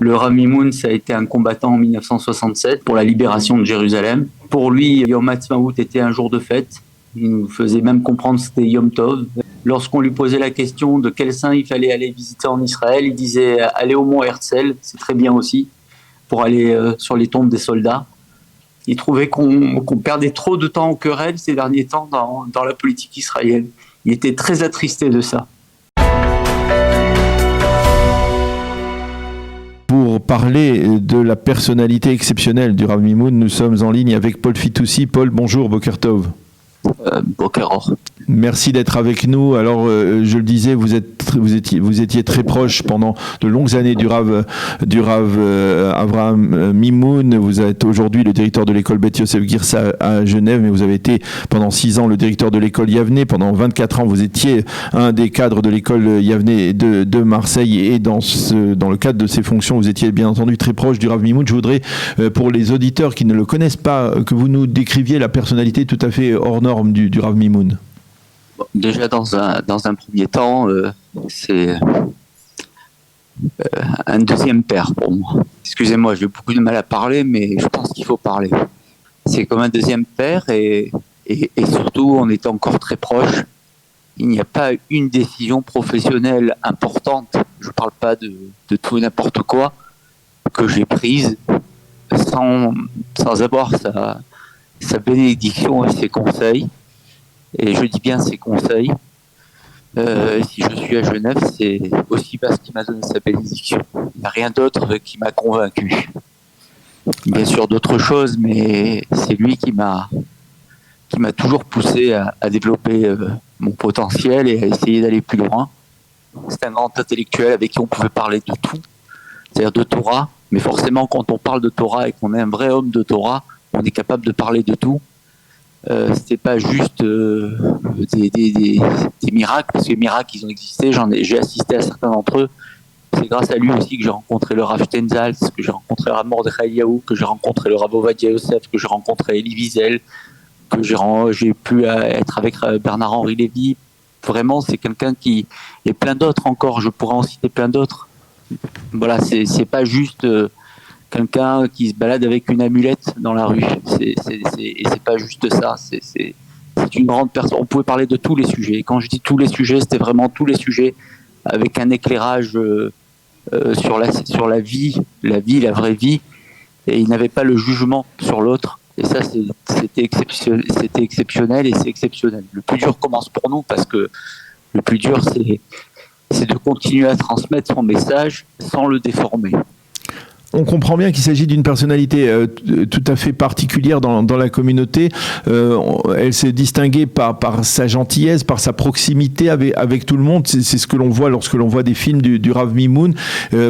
Le Rav Mimoun, ça a été un combattant en 1967 pour la libération de Jérusalem. Pour lui, Yom Ha'atzmaut était un jour de fête. Il nous faisait même comprendre que c'était Yom Tov. Lorsqu'on lui posait la question de quel saint il fallait aller visiter en Israël, il disait « Allez au mont Herzl, c'est très bien aussi, pour aller sur les tombes des soldats ». Il trouvait qu'on perdait trop de temps aux querelles ces derniers temps dans la politique israélienne. Il était très attristé de ça. Pour parler de la personnalité exceptionnelle du Rav Mimoun, nous sommes en ligne avec Paul Fitoussi. Paul, bonjour, Boker Tov. Boker Or. Merci d'être avec nous. Alors, je le disais, vous étiez très proche pendant de longues années du Rav Avraham Mimoun. Vous êtes aujourd'hui le directeur de l'école Beth Yosef Girsa à Genève, mais vous avez été pendant 6 ans le directeur de l'école Yavneh. Pendant 24 ans, vous étiez un des cadres de l'école Yavneh de Marseille. Et dans le cadre de ces fonctions, vous étiez bien entendu très proche du Rav Mimoun. Je voudrais, pour les auditeurs qui ne le connaissent pas, que vous nous décriviez la personnalité tout à fait hors norme du Rav Mimoun. Bon, déjà, dans un premier temps, c'est un deuxième père pour moi. Excusez-moi, j'ai beaucoup de mal à parler, mais je pense qu'il faut parler. C'est comme un deuxième père et surtout, on est encore très proche. Il n'y a pas une décision professionnelle importante, je ne parle pas de tout et n'importe quoi, que j'ai prise sans avoir sa bénédiction et ses conseils. Et je dis bien ses conseils. Si je suis à Genève, c'est aussi parce qu'il m'a donné sa bénédiction. Il n'y a rien d'autre qui m'a convaincu. Bien sûr d'autres choses, mais c'est lui qui m'a toujours poussé à développer mon potentiel et à essayer d'aller plus loin. C'est un grand intellectuel avec qui on pouvait parler de tout, c'est-à-dire de Torah. Mais forcément, quand on parle de Torah et qu'on est un vrai homme de Torah, on est capable de parler de tout. C'était pas juste des miracles, parce que les miracles, ils ont existé, j'ai assisté à certains d'entre eux. C'est grâce à lui aussi que j'ai rencontré le Rav Stenzhals, que j'ai rencontré le Rav Mordechai Eliyahu, que j'ai rencontré le Rav Ovadia Yosef, que j'ai rencontré Elie Wiesel, que j'ai pu être avec Bernard-Henri Lévy. Vraiment, c'est quelqu'un qui... Et plein d'autres encore, je pourrais en citer plein d'autres. Voilà, c'est pas juste... quelqu'un qui se balade avec une amulette dans la rue. Et c'est pas juste ça. C'est une grande personne. On pouvait parler de tous les sujets. Et quand je dis tous les sujets, c'était vraiment tous les sujets avec un éclairage sur la vie, la vraie vie. Et il n'avait pas le jugement sur l'autre. Et ça, c'était exceptionnel et c'est exceptionnel. Le plus dur commence pour nous parce que le plus dur, c'est de continuer à transmettre son message sans le déformer. On comprend bien qu'il s'agit d'une personnalité tout à fait particulière dans la communauté. Elle s'est distinguée par sa gentillesse, par sa proximité avec tout le monde. C'est ce que l'on voit lorsque l'on voit des films du Rav Mimoun,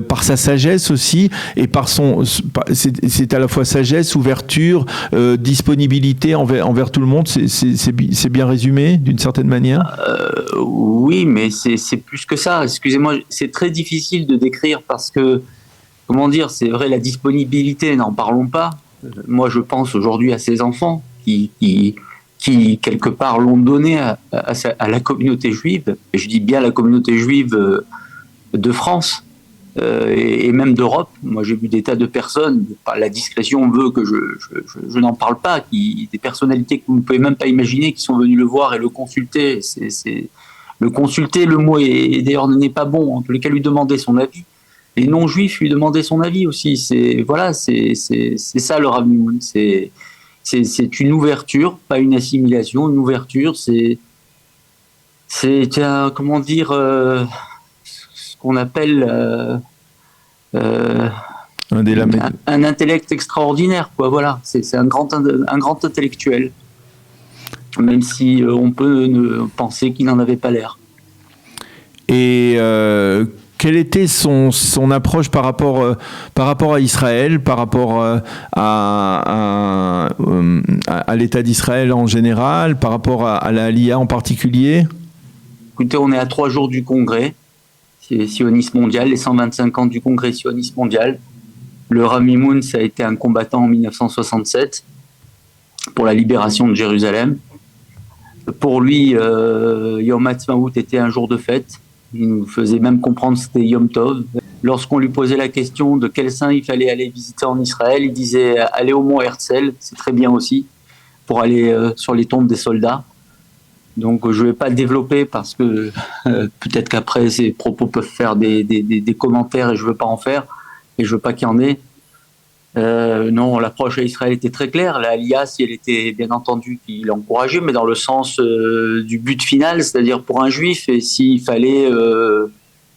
par sa sagesse aussi, et c'est à la fois sagesse, ouverture, disponibilité envers tout le monde. C'est bien résumé d'une certaine manière. Oui, mais c'est plus que ça. Excusez-moi, c'est très difficile de décrire parce que comment dire, c'est vrai, la disponibilité, n'en parlons pas. Moi, je pense aujourd'hui à ces enfants qui quelque part, l'ont donné à la communauté juive. Et je dis bien la communauté juive de France et même d'Europe. Moi, j'ai vu des tas de personnes, la discrétion veut que je n'en parle pas, des personnalités que vous ne pouvez même pas imaginer, qui sont venues le voir et le consulter. Le consulter, le mot est d'ailleurs n'est pas bon, en tous les cas, lui demander son avis. Les non-juifs lui demandaient son avis aussi. C'est ça le Rav Mimoun. C'est une ouverture, pas une assimilation, une ouverture. C'est comment dire, ce qu'on appelle un intellect extraordinaire, quoi. Voilà, c'est un grand intellectuel, même si on peut penser qu'il n'en avait pas l'air. Et quelle était son approche par rapport à Israël, par rapport à l'État d'Israël en général, par rapport à la Aliyah en particulier? Écoutez, on est à 3 jours du congrès sioniste mondial, les 125 ans du congrès sioniste mondial. Le Rav Mimoun, ça a été un combattant en 1967 pour la libération de Jérusalem. Pour lui, Yom Ha'atzmaut était un jour de fête. Il nous faisait même comprendre que c'était Yom Tov. lorsqu'on lui posait la question de quel saint il fallait aller visiter en Israël, il disait aller au mont Herzl, c'est très bien aussi, pour aller sur les tombes des soldats. Donc je ne vais pas le développer parce que peut-être qu'après ces propos peuvent faire des commentaires et je ne veux pas en faire et je ne veux pas qu'il y en ait. Non, l'approche à Israël était très claire. La Aliyah, si elle était bien entendu qu'il encourageait, mais dans le sens du but final, c'est-à-dire pour un juif, et s'il fallait,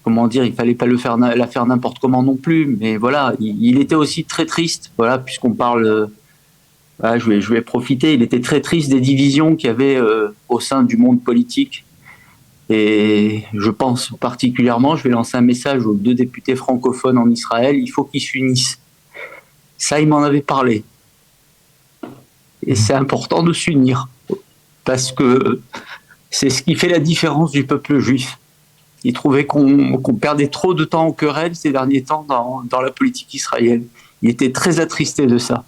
il fallait pas la faire n'importe comment non plus. Mais voilà, il était aussi très triste. Voilà, puisqu'on parle, voilà, je vais profiter. Il était très triste des divisions qu'il y avait au sein du monde politique. Et je pense particulièrement, je vais lancer un message aux 2 députés francophones en Israël. Il faut qu'ils s'unissent. Ça, il m'en avait parlé. Et c'est important de s'unir, parce que c'est ce qui fait la différence du peuple juif. Il trouvait qu'on perdait trop de temps en querelle ces derniers temps dans la politique israélienne. Il était très attristé de ça.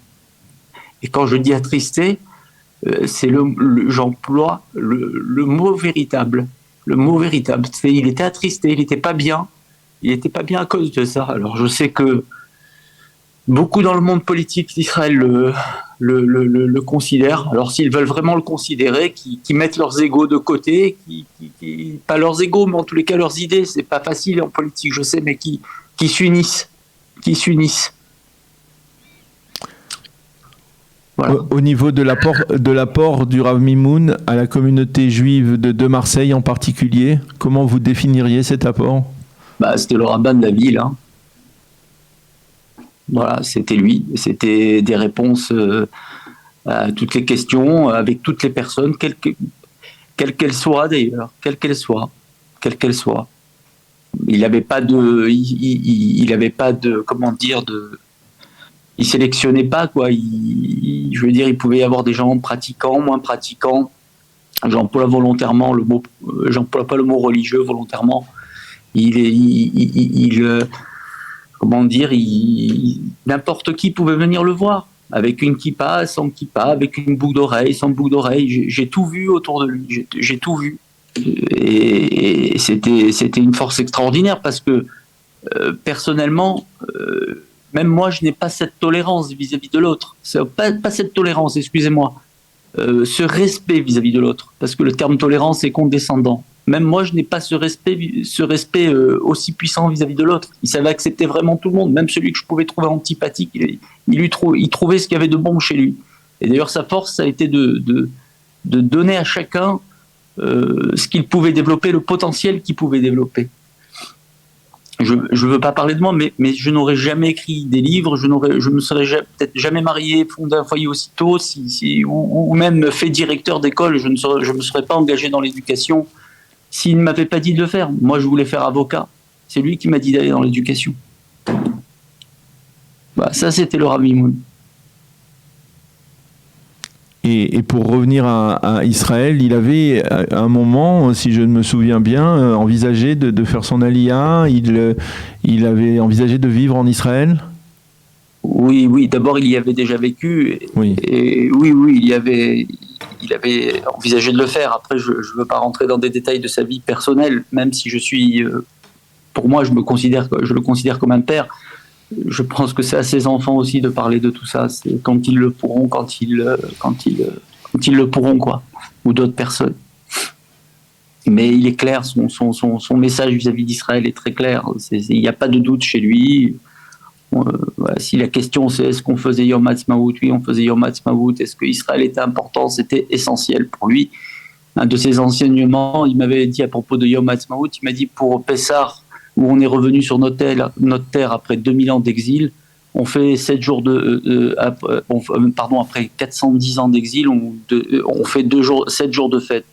Et quand je dis attristé, j'emploie le mot véritable. Le mot véritable. Il était attristé, il n'était pas bien. Il n'était pas bien à cause de ça. Alors je sais que beaucoup dans le monde politique d'Israël le considèrent. Alors s'ils veulent vraiment le considérer, qu'ils mettent leurs égos de côté, pas leurs égos, mais en tous les cas leurs idées. C'est pas facile en politique, je sais, mais qui s'unissent. Voilà. Au niveau de l'apport du Rav Mimoun à la communauté juive de Marseille en particulier, comment vous définiriez cet apport ? C'était le rabbin de la ville, hein. Voilà, c'était lui. C'était des réponses à toutes les questions, avec toutes les personnes, quelles qu'elles soient d'ailleurs, quelles qu'elles soient. Il n'avait pas de, comment dire, il sélectionnait pas, quoi. Je veux dire, il pouvait y avoir des gens pratiquants, moins pratiquants. J'emploie volontairement le mot, j'emploie pas le mot religieux volontairement. N'importe qui pouvait venir le voir, avec une kippa, sans kippa, avec une boucle d'oreille, sans boucle d'oreille. J'ai tout vu autour de lui, j'ai tout vu. Et c'était une force extraordinaire parce que personnellement, même moi, je n'ai pas cette tolérance vis-à-vis de l'autre. Pas cette tolérance, excusez-moi. Ce respect vis-à-vis de l'autre. Parce que le terme tolérance est condescendant. Même moi, je n'ai pas ce respect aussi puissant vis-à-vis de l'autre. Il savait accepter vraiment tout le monde, même celui que je pouvais trouver antipathique. Il trouvait ce qu'il y avait de bon chez lui. Et d'ailleurs, sa force, ça a été de donner à chacun ce qu'il pouvait développer, le potentiel qu'il pouvait développer. Je ne veux pas parler de moi, mais je n'aurais jamais écrit des livres, je me serais peut-être jamais marié, fondé un foyer aussitôt, ou même fait directeur d'école. Je me serais pas engagé dans l'éducation s'il ne m'avait pas dit de le faire. Moi, je voulais faire avocat. C'est lui qui m'a dit d'aller dans l'éducation. Ça, c'était le Rav Mimoun. Et pour revenir à Israël, il avait à un moment, si je me souviens bien, envisagé de faire son aliyah. Il avait envisagé de vivre en Israël. Oui. D'abord, il y avait déjà vécu. Oui. Et oui, il avait envisagé de le faire. Après, je ne veux pas rentrer dans des détails de sa vie personnelle, même si je suis, pour moi, je le considère comme un père. Je pense que c'est à ses enfants aussi de parler de tout ça. C'est quand ils le pourront, quand ils le pourront, quoi, ou d'autres personnes. Mais il est clair, son message vis-à-vis d'Israël est très clair. Il n'y a pas de doute chez lui. Voilà, si la question c'est est-ce qu'on faisait Yom Ha'atzmaut, oui, on faisait Yom Ha'atzmaut. Est-ce que Israël était important? C'était essentiel pour lui. Un de ses enseignements, il m'avait dit à propos de Yom Ha'atzmaut, il m'a dit pour Pessah, où on est revenu sur notre terre après 2000 ans d'exil, on fait 7 jours après 410 ans d'exil, on fait 7 jours de fête.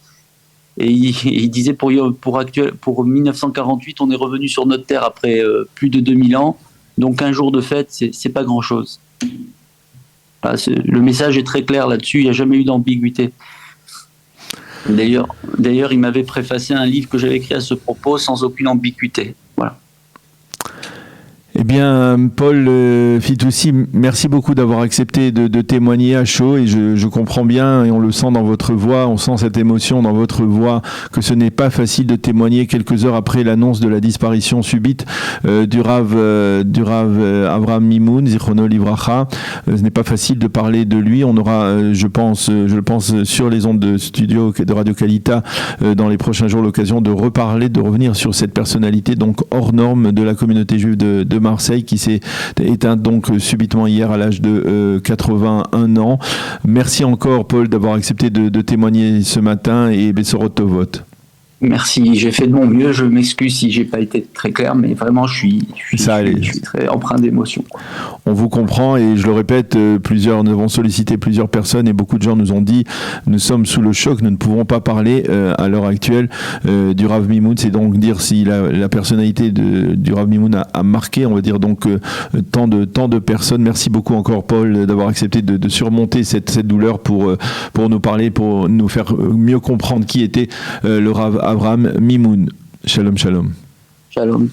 Et il disait pour 1948, on est revenu sur notre terre après plus de 2000 ans, donc un jour de fête, c'est pas grand-chose. Voilà, le message est très clair là-dessus, il n'y a jamais eu d'ambiguïté. D'ailleurs, il m'avait préfacé un livre que j'avais écrit à ce propos sans aucune ambiguïté. Voilà. Eh bien, Paul Fitoussi, merci beaucoup d'avoir accepté de témoigner à chaud et je comprends bien et on le sent dans votre voix, on sent cette émotion dans votre voix que ce n'est pas facile de témoigner quelques heures après l'annonce de la disparition subite du Rav Avraham Mimoun, Zichrono Livracha. Ce n'est pas facile de parler de lui. On aura, je le pense, sur les ondes de studio de Radio Kalita dans les prochains jours l'occasion de reparler, de revenir sur cette personnalité donc hors norme de la communauté juive de Marseille qui s'est éteinte donc subitement hier à l'âge de 81 ans. Merci encore Paul d'avoir accepté de témoigner ce matin et Bessorot Tovot. Merci, j'ai fait de mon mieux, je m'excuse si j'ai pas été très clair, mais vraiment je suis très empreint d'émotion. On vous comprend et je le répète, nous avons sollicité plusieurs personnes et beaucoup de gens nous ont dit nous sommes sous le choc, nous ne pouvons pas parler à l'heure actuelle du Rav Mimoun. C'est donc dire si la personnalité du Rav Mimoun a marqué, on va dire donc tant de personnes. Merci beaucoup encore Paul d'avoir accepté de surmonter cette douleur pour nous parler, pour nous faire mieux comprendre qui était le Rav Avraham Mimoun. Shalom, shalom. Shalom.